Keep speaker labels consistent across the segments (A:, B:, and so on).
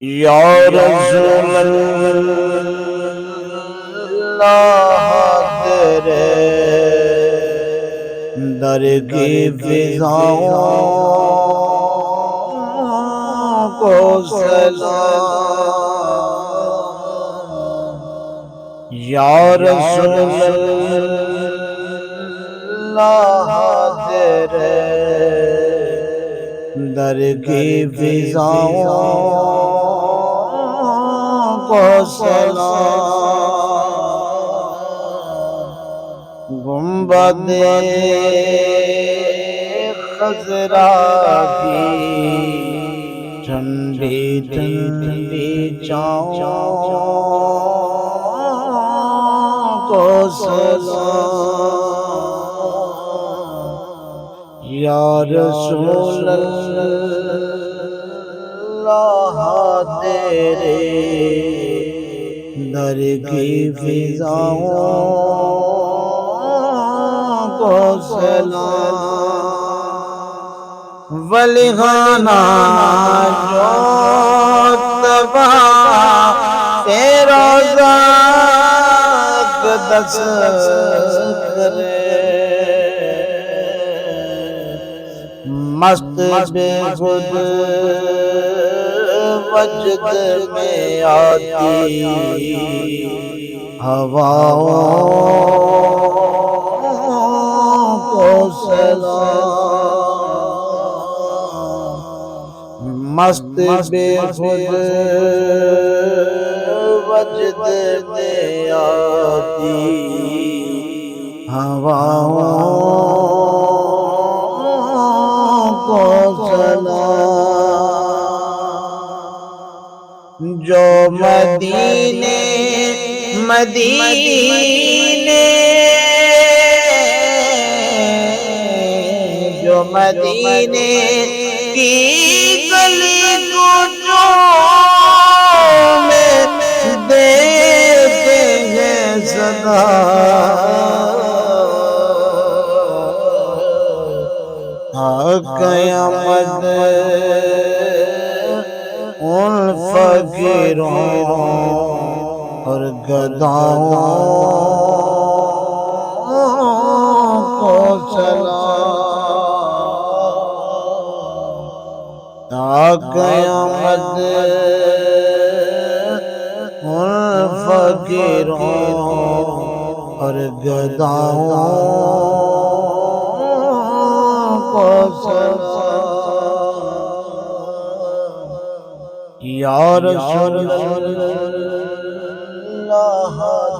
A: یا رسول اللہ تیرے در کی فضاؤں کو سلام، یا رسول اللہ تیرے در کی فضاؤں کو سلام، گنبد خضرا کی ٹھنڈی ٹھنڈی چھاؤں کو سلام، یا رسول اللہ تیرے در کی فضاؤں کو سلام، ولی خانہ جو طواف روضہ اقدس کرے، مست بے خود وجد میں آتی ہواؤں کو سلام، مست بے خود وجد میں آتی ہواؤں کو سلام، جو مدینے مدینے جو مدینے کی گلی کوچوں میں دیتے ہیں صدا، قیامت ان فقیروں اور گداؤں کو سلام، قیامت ان فقیروں اور گداؤں کو سلام، یا رسول اللہ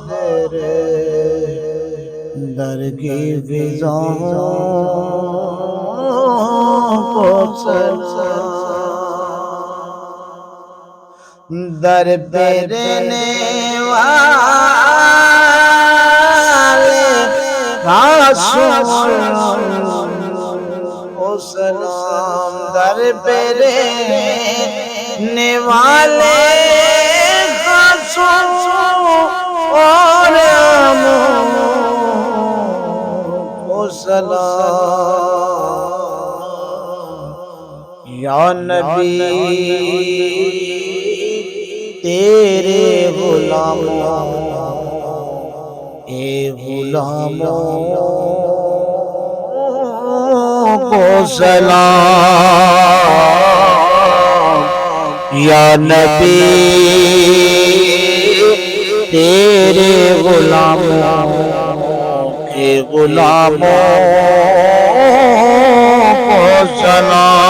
A: تیرے در کی فضاؤں کو سلام، در پہ رہنے والے معصوم کو سلام، در پہ رہنے والے معصوم اور عاموں کو سلام، یا نبی تیرے غلاموں اے غلاموں کو سلام، یا نبی تیرے غلاموں اے غلاموں کو سلام،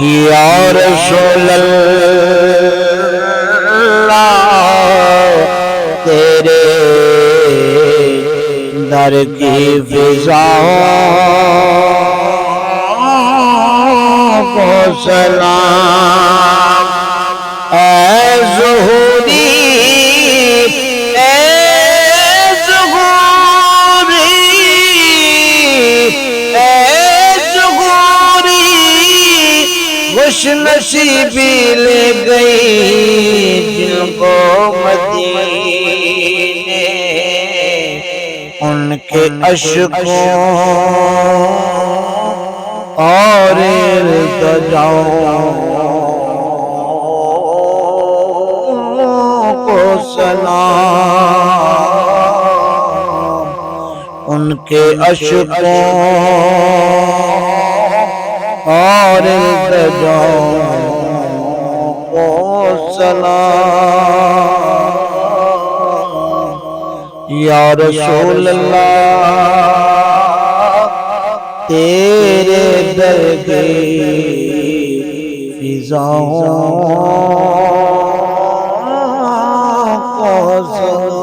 A: یا رسول اللہ تیرے در کی فضاؤں کو سلام، اے ظہوری خوش نصیبی لے گئی جن کو مدینے ان کے اشکوں اور التجاؤں سلام، ان کے اشکوں اور التجاؤں کو سلام۔ یا رسول اللہ تیرے در کی فضاؤں کو سلام۔